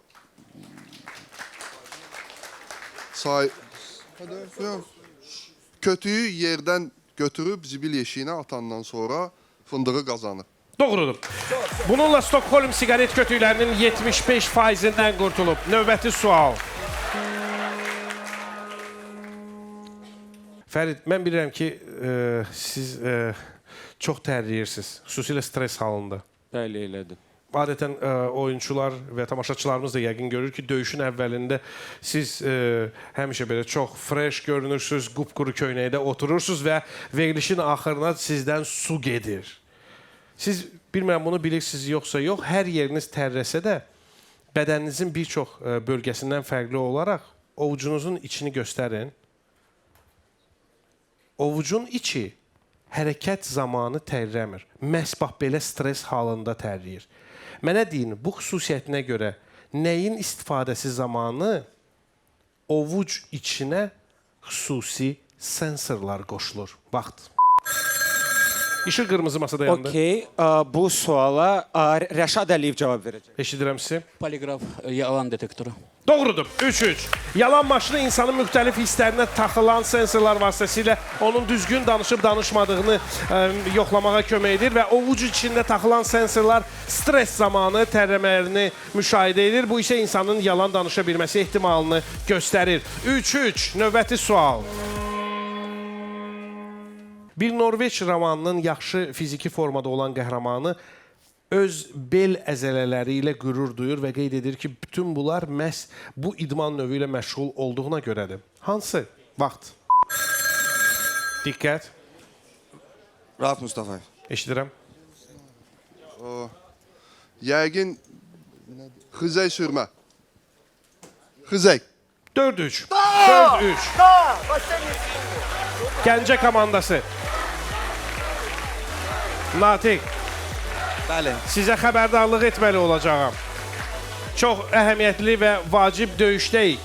kötüyü yerdən götürüb zibil yeşiyinə atandan sonra fındığı qazanır. Doğrudur. Bununla Stockholm siqaret kötüklərinin 75%-dən qurtulub. Növbəti sual. Fərid, mən bilirəm ki, siz çox tərləyirsiniz, xüsusilə stres halında. Bəli, elədir. Adətən oyunçular və tamaşaçılarımız da yəqin görür ki, döyüşün əvvəlində siz həmişə belə çox fresh görünürsünüz, qupquru köynəkdə oturursunuz və verilişin axırına sizdən su gedir. Siz, bilmirəm bunu bilirsiniz yoxsa yox, hər yeriniz tərləsə də bədəninizin bir çox bölgəsindən fərqli olaraq ovucunuzun içini göstərin. Ovucun içi hərəkət zamanı tərləmir. Məhz bax belə stres halında tərləyir. Mənə deyin, bu xüsusiyyətinə görə nəyin istifadəsi zamanı ovuc içinə xüsusi sensorlar qoşulur? Vaxt. İşıq qırmızı masada yandı. Okey, bu suala Rəşad Əliyev cavab verəcək. Eşidirəm sizi. Poliqraf yalan detektoru. Doğrudur. 3-3. Yalan maşını insanın müxtəlif hisslərinə taxılan sensorlar vasitəsilə onun düzgün danışıb danışmadığını yoxlamağa kömək edir və ovuc içində taxılan sensorlar stres zamanı tərləmələrini müşahidə edir. Bu isə insanın yalan danışa bilməsi ehtimalını göstərir. 3-3. Növbəti sual. Bir Norveç romanının yaxşı fiziki formada olan qəhrəmanı öz bel əzələləri ilə qürur duyur və qeyd edir ki, bütün bunlar məhz bu idman növü ilə məşğul olduğuna görədir. Hansı? Vaxt. Diqqət. Rahat Mustafayev. Eşidirəm. Yəqin xizək sürmə. Xizək. 4-3. 4-3. Gəncə komandası. Natiq. Bəli. Sizə xəbərdarlıq etməli olacağam. Çox əhəmiyyətli və vacib döyüşdəyik.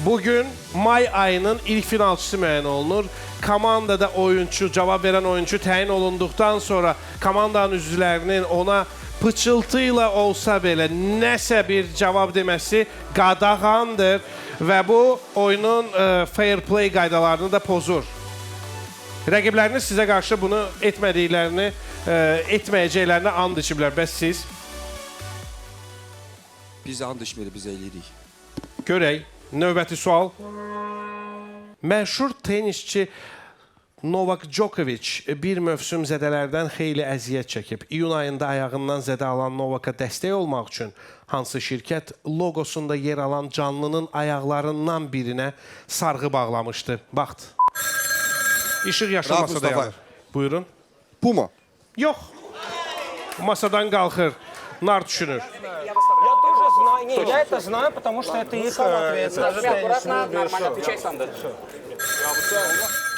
Bugün may ayının ilk finalçısı müəyyən olunur. Komandada oyunçu, cavab verən oyunçu təyin olunduqdan sonra komandanın üzvlərinin ona pıçıltı ilə olsa belə nəsə bir cavab deməsi qadağandır və bu oyunun fair play qaydalarını da pozur. Rəqibləriniz sizə qarşı bunu etmədiklərini, etməyəcəklərini and içiblər. Bəs siz? Biz and içmirik, biz eləyirik. Görək, növbəti sual. Məşhur tenisçi Novak Djokovic bir mövsüm zədələrdən xeyli əziyyət çəkib. İyun ayında ayağından zədə alan Novaka dəstək olmaq üçün hansı şirkət logosunda yer alan canlının ayaqlarından birinə sarğı bağlamışdı? Vaxt. İşıq yaşıl masada yanır. Buyurun. Puma. Yox. Masadan qalxır. Nar düşünür. Я это знаю, потому что это их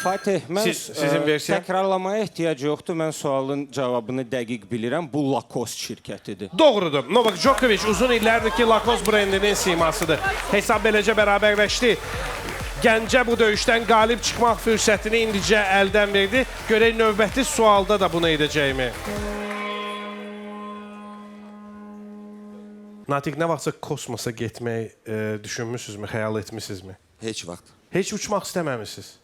Fatih, mən Sizin versiya? təkrarlamaya ehtiyac yoxdur. Mən sualın cavabını dəqiq bilirəm. Bu Lacoste şirkətidir. Doğrudur. Novak Djokovic uzun illərdir ki Lacoste brendinin simasıdır. Hesab beləcə bərabərləşdi. Gəncə bu döyüşdən qalib çıxmaq fürsətini indicə əldən verdi. Görək növbəti sualda da bunu edəcəyimi. Natiq, nə vaxtsa kosmosa getmək düşünmüsünüzmü, xəyal etmisinizmi? Heç vaxt. Heç uçmaq istəməmisiniz?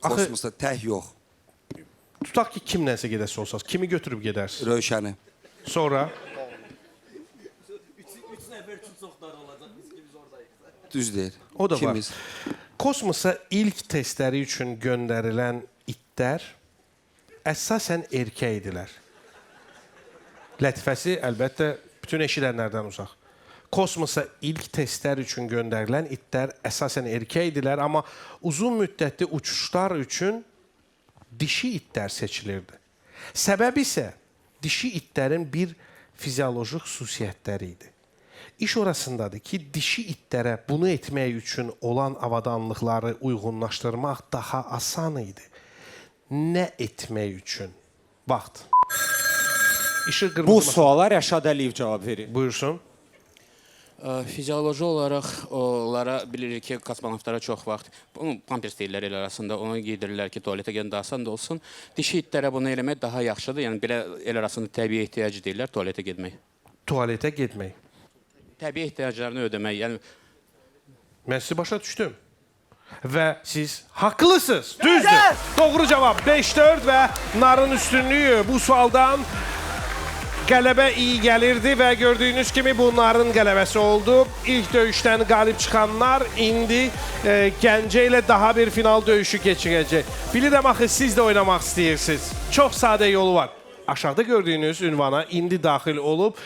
Kosmosda tək yox. Tutaq ki, kimlənsə gedəsi olsaq, kimi götürüb gedərsiniz? Rövşəni. Sonra? Düz deyil. O da Kimiz? var. Kosmosa ilk testləri üçün göndərilən itlər əsasən erkək idilər. Lətifəsi əlbəttə bütün eşidənlərdən uzaq. Kosmosa ilk testlər üçün göndərilən itlər əsasən erkək idilər, amma uzun müddətli uçuşlar üçün dişi itlər seçilirdi. Səbəbi isə dişi itlərin bir fizioloji xüsusiyyətləri idi. İş orasındadır ki, dişi itlərə bunu etmək üçün olan avadanlıqları uyğunlaşdırmaq daha asan idi. Nə etmək üçün? Vaxt. Bu suala Rəşad Əliyev cavab verir. Buyursun. Fizioloji olaraq onlara bilirik ki, kosmonavtlara çox vaxt, bunu pampers deyirlər el arasında, onu giydirirlər ki, tualetə gələn daha asan da olsun. Dişi itlərə bunu eləmək daha yaxşıdır. Yəni, belə el arasında təbii ehtiyacı deyirlər, tualetə getmək. Tualetə getmək. Təbii ehtiyaclarını ödəmək. Yəni, mən sizi başa düşdüm. Və siz haqlısınız. Düzdür. Doğru cavab 5-4 və narın üstünlüyü bu sualdan qələbə iyi gəlirdi və gördüyünüz kimi bunların qələbəsi oldu. İlk döyüşdən qalib çıxanlar indi Gəncə ilə daha bir final döyüşü keçirəcək. Bilirəm axı siz də oynamaq istəyirsiniz. Çox sadə yolu var. Aşağıda gördüyünüz ünvana indi daxil olub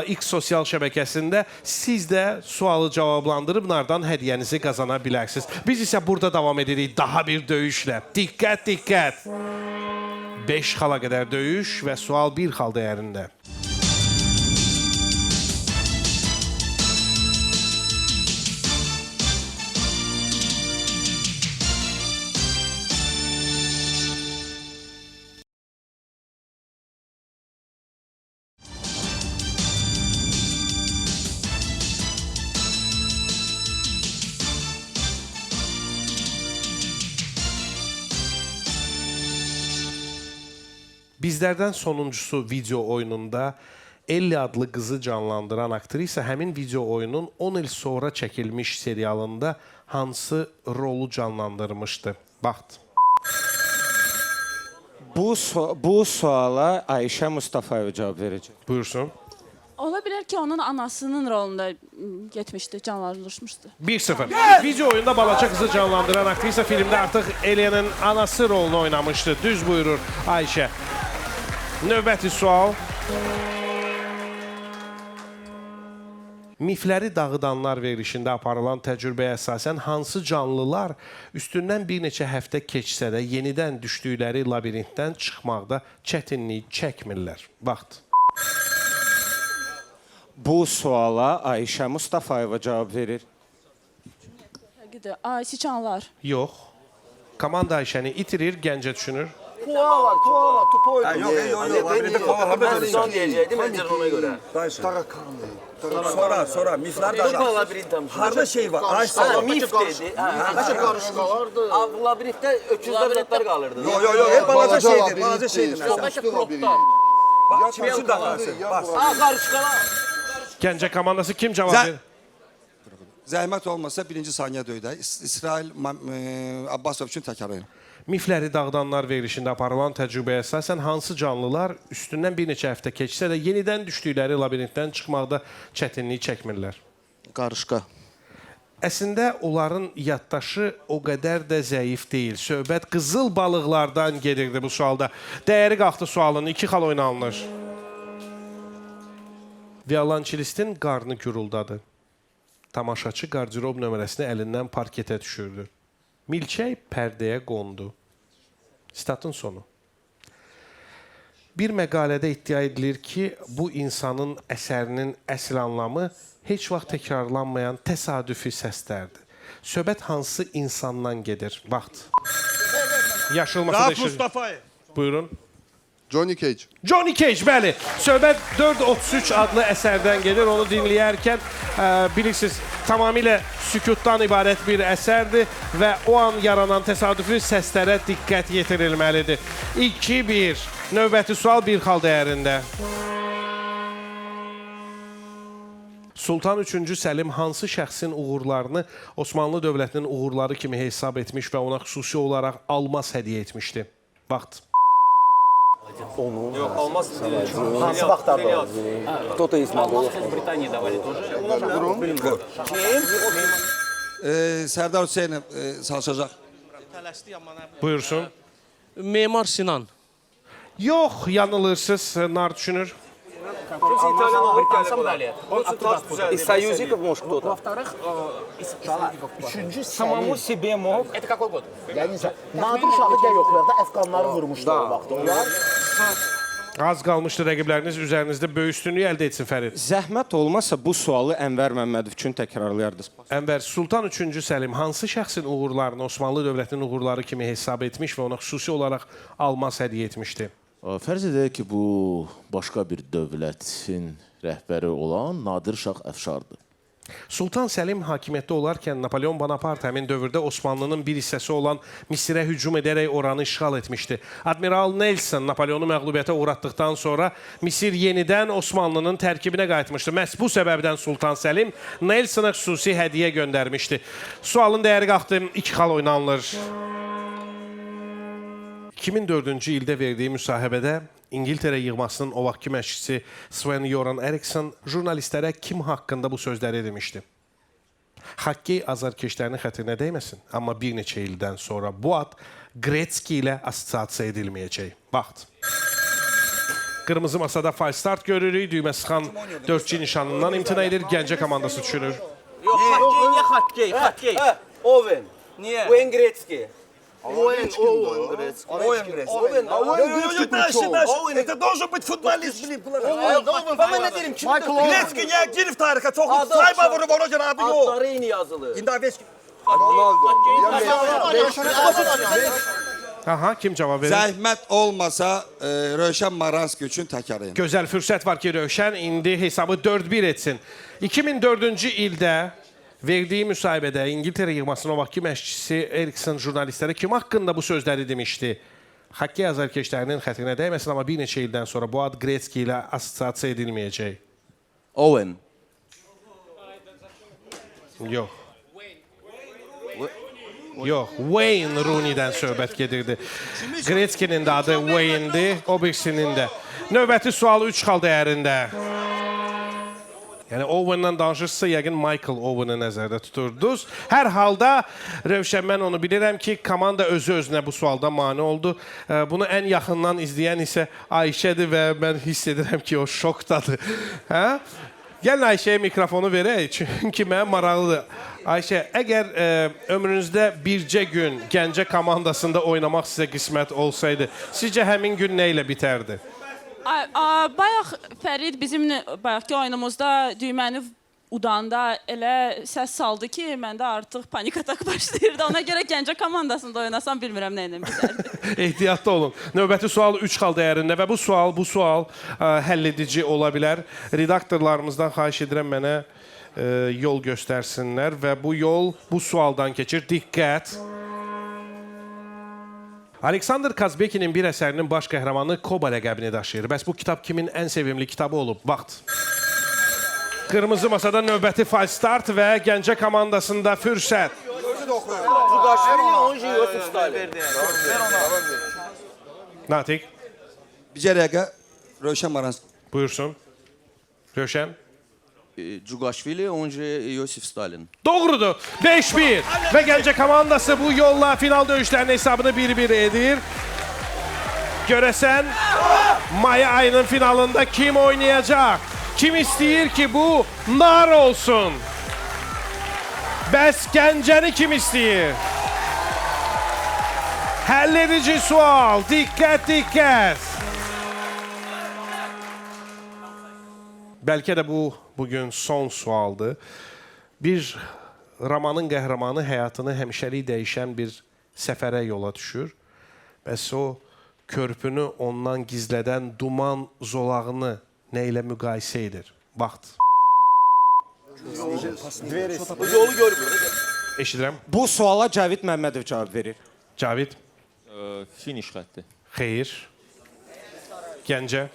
X sosial şəbəkəsində siz də sualı cavablandırıb nardan hədiyyənizi qazana bilərsiniz. Biz isə burada davam edirik daha bir döyüşlə. Diqqət, diqqət. 5 xala qədər döyüş və sual 1 xal dəyərində. Bizlərdən sonuncusu video oyununda Ellie adlı qızı canlandıran aktrisa həmin video oyunun 10 il sonra çəkilmiş serialında hansı rolu canlandırmışdı? Vaxt. Bu suala Ayşə Mustafayeva cavab verəcək. Buyursun. Ola bilər ki, onun anasının rolunda getmişdi, canlandırmışdı. 1-0. Video oyunda balaca qızı canlandıran aktrisa filmdə artıq Ellie'nin anası rolunu oynamışdı. Düz buyurur Ayşə. Növbəti sual. Mifləri dağıdanlar verilişində aparılan təcrübəyə əsasən hansı canlılar üstündən bir neçə həftə keçsə də yenidən düşdükləri labirintdən çıxmaqda çətinlik çəkmirlər? Vaxt. Bu suala Ayşə Mustafayeva cavab verir. Siçanlar. Yox. Komanda Ayşəni itirir, gəncə düşünür. Koala, tupa oydu. Yok. Ben son diyecektim, bence ona göre. Sonra mifler de Tupa labirintim. harda şey var. Mif dedi. Karışkalardı. Labirintte öküzler biletler kalırdı. Yok, hep balaca şeydi. Soldaki kroptan. Bak, çimen dağısı. Karışkalar. Gəncə komandası kim cavab verir? Zəhmət olmasa birinci saniyə döydə. İsrail Abbasov üçün təkrar edin. Mifləri dağıdanlar verilişində aparılan təcrübəyə əsasən hansı canlılar üstündən bir neçə həftə keçsə də yenidən düşdükləri labirintdən çıxmaqda çətinlik çəkmirlər? Qarışqa. Əslində onların yaddaşı o qədər də zəif deyil. Söhbət qızıl balıqlardan gedirdi bu sualda. Dəyəri qalxdı sualın, 2 xal oynanılır. Violonçelistin qarnı güruldadı. Tamaşaçı qardirob nömrəsini əlindən parketə düşürdü. Milçək pərdəyə qondu. Statın sonu. Bir məqalədə iddia edilir ki, bu insanın əsərinin əsl anlamı heç vaxt təkrarlanmayan təsadüfi səslərdir. Söhbət hansı insandan gedir? Vaxt. Yaşılması da işir. Mustafayev. Buyurun. Johnny Cage. Johnny Cage, bəli. Söhbət 4.33 adlı əsərdən gedir. Onu dinləyərkən bilirsiniz, tamamilə sükutdan ibarət bir əsərdir və o an yaranan təsadüfi səslərə diqqət yetirilməlidir. 2-1. Növbəti sual 1 xal dəyərində. Sultan 3-cü Səlim hansı şəxsin uğurlarını Osmanlı dövlətinin uğurları kimi hesab etmiş və ona xüsusi olaraq almaz hədiyyə etmişdi? Vaxt. Yok, olmaz. Hansı vaxtlarda? Кто-то из могов. Британии давали тоже. Sərdar Hüseynov çalışacaq. Buyursun. Memar Sinan. Yox, yanılırsınız. Nar düşünür. Из союзников, может, кто-то. Во-вторых, üçüncü Самому себе мог. Это какой год? Yəni Nadir Şahı gəl yoxlarda əfqanları vurmuşdu o vaxt. Onlar Az qalmışdı rəqibləriniz üzərinizdə böyük üstünlüyü əldə etsin Fərid. Zəhmət olmasa bu sualı Ənvər Məmmədov üçün təkrarlayardınız. Ənvər, Sultan 3-cü Səlim hansı şəxsin uğurlarını Osmanlı dövlətinin uğurları kimi hesab etmiş və ona xüsusi olaraq almaz hədiyyə etmişdi? Fərz edək ki, bu başqa bir dövlətin rəhbəri olan Nadir Şah Əfşardır. Sultan Səlim hakimiyyətdə olarkən Napoleon Bonaparte həmin dövrdə Osmanlının bir hissəsi olan Misirə hücum edərək oranı işğal etmişdi. Admiral Nelson Napoleonu məğlubiyyətə uğratdıqdan sonra Misir yenidən Osmanlının tərkibinə qayıtmışdı. Məhz bu səbəbdən Sultan Səlim Nelsona xüsusi hədiyyə göndərmişdi. Sualın dəyəri qalxdı, 2 xal oynanılır. 2004-cü ildə verdiyi müsahibədə İngiltərə yığmasının o vaxtki məşqçisi Sven-Göran Eriksson jurnalistlərə kim haqqında bu sözləri demişdi? Hokkey azarkeşlərinin xətrinə dəyməsin, amma bir neçə ildən sonra bu ad Gretzky ilə assosiasiya edilməyəcək. Vaxt. Qırmızı masada fal start görürük, düymə sıxan 4G nişanından imtina edir, Gəncə komandası düşünür. Yok, hokkey. Owen. Niye? Wayne Gretzky. Owen Gretzky. Это должен быть футболист, блин. Ben ne derim? Gretzky niye girif tarihe çok sayma vurup ona göre adı yok. Adları yeni yazılı. İndaveski. Aha, kim cavab verir? Zəhmət olmasa Rövşən Maranski üçün təkrar edin. Gözəl fürsət var ki, Rövşən indi hesabı 4-1 etsin. 2004-cü ildə verdiyi müsahibədə İngiltərə yığmasının o vaxtki məşqçisi Eriksson jurnalistlərə kim haqqında bu sözləri demişdi? Xokkey azarkeşlərinin xətrinə dəyməsin, amma bir neçə ildən sonra bu ad Gretzky ilə assosiasiya edilməyəcək. Owen. Yox. Yox, Wayne Rooney-dən söhbət gedirdi. Gretzky'nin də adı Wayne'dir, o birisinin də. Növbəti sualı 3 xal dəyərində. Yəni Owen'dan danışırsınızsa yəqin Michael Owen'ı nəzərdə tuturdunuz. Hər halda Rövşən, mən onu bilirəm ki, komanda özü-özünə bu sualda mane oldu. Bunu ən yaxından izləyən isə Ayşədir və mən hiss edirəm ki, o şokdadır. Hə? Gəlin Ayşəyə mikrofonu verək, çünki mənə maraqlıdır. Ayşə, əgər ömrünüzdə bircə gün Gəncə komandasında oynamaq sizə qismət olsaydı, sizcə həmin gün nə ilə bitərdi? Bayaq Fərid bizim bayaqki oyunumuzda düyməni udanda elə səs saldı ki, məndə artıq panik atak başlayırdı. Ona görə Gəncə komandasında oynasam bilmirəm nə ilə bitərdi. Ehtiyatlı olun. Növbəti sual 3 xal dəyərində və bu sual həll edici ola bilər. Redaktorlarımızdan xahiş edirəm mənə yol göstərsinlər və bu yol bu sualdan keçir. Diqqət! Aleksandr Kazbekinin bir əsərinin baş qəhrəmanı Koba ləqəbini daşıyır. Bəs bu kitab kimin ən sevimli kitabı olub? Vaxt. Qırmızı masada növbəti fal start və Gəncə komandasında fürsət. Natiq. Bircə dəqiqə Rövşən Marans. Buyursun. Rövşən. Cugaşvili, onca Yosif Stalin. Doğrudur. 5-1. Və Gəncə komandası bu yolla final döyüşlərinin hesabını 1-1 edir. Görəsən, may ayının finalında kim oynayacaq? Kim istəyir ki, bu nar olsun? Bəs Gəncəni kim istəyir? Həll edici sual. Diqqət, diqqət. Bəlkə də bu bugün son sualdır. Bir romanın qəhrəmanı həyatını həmişəlik dəyişən bir səfərə yola düşür. Bəs o körpünü ondan gizlədən duman zolağını nə ilə müqayisə edir? Vaxt. Yolu görmür. Eşidirəm. Bu suala Cavid Məmmədov cavab verir. Cavid. Finish xətti. Xeyr. Gəncə.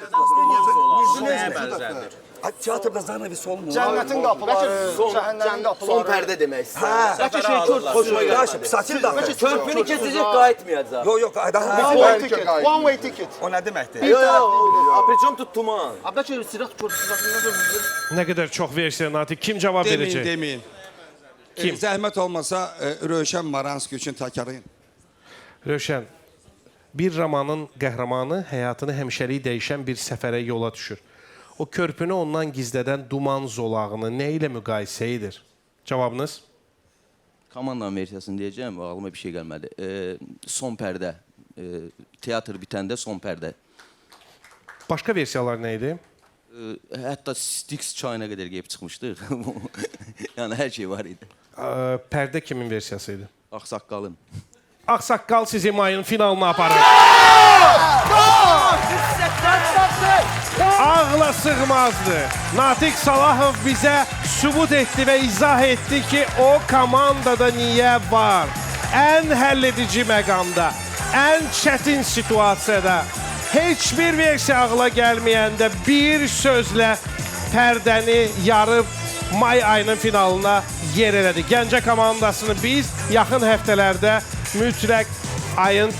Nəyə bənzərdir? Teatrda zanavisi olmur. Cənnətin qapıları, cəhənnəmin qapıları. Son pərdə demək istəyir. Bəlkə şey xoşuma gəlir. Saçın da. Körpünü keçəcək, qayıtmayacaq. Yok. One way ticket. O nə deməkdir? Apriçom tuttuman. Bəlkə silah körpüsü. Nə qədər çox versiya Natiq. Kim cavab verəcək? Deməyin. Kim? Zəhmət olmasa Rövşən Maranski üçün təkrarlayın. Rövşən, bir romanın qəhrəmanı həyatını həmişəlik dəyişən bir səfərə yola düşür. O körpünü ondan gizlədən duman zolağını nə ilə müqayisə edir? Cavabınız? Komandanın versiyasını deyəcəm, ağlıma bir şey gəlmədi. Son pərdə. Teatr bitəndə son pərdə. Başqa versiyalar nə idi? Hətta Styx çayına qədər gəlib çıxmışdıq. Yəni hər şey var idi. Pərdə kimin versiyası idi? Ağsaqqalın. Ağsaqqal sizi mayın finalına aparır. Ağla sığmazdı. Natiq Salahov bizə sübut etdi və izah etdi ki, o komandada niyə var? Ən həll edici məqamda, ən çətin situasiyada, heç bir versiya ağla gəlməyəndə bir sözlə pərdəni yarıb may ayının finalına yer elədi. Gəncə komandasını biz yaxın həftələrdə mütləq ayın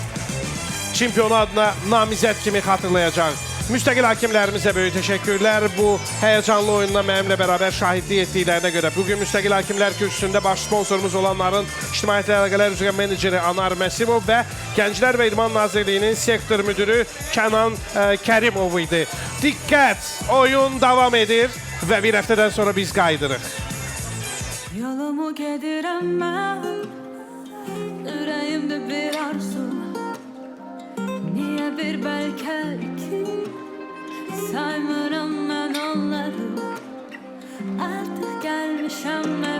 çempionu adına namizəd kimi xatırlayacaq. Müstəqil hakimlərimizə böyük təşəkkürlər. Bu həyəcanlı oyununa mənimlə bərabər şahidlik etdiklərinə görə. Bugün Müstəqil Hakimlər Kürsüsündə baş sponsorumuz olanların İctimaiyyətlə Əlaqələr üzrə meneceri Anar Məsimov və Gənclər və İdman Nazirliyinin sektor müdürü Kənan Kərimov idi. Diqqət! Oyun davam edir və bir həftədən sonra biz qayıdırıq. Yolumu gedirəm mən, ürəyimdə bir arzu. Niyə bir bəlkə ki, saymıram mən onları. Artıq gəlmişəm mən.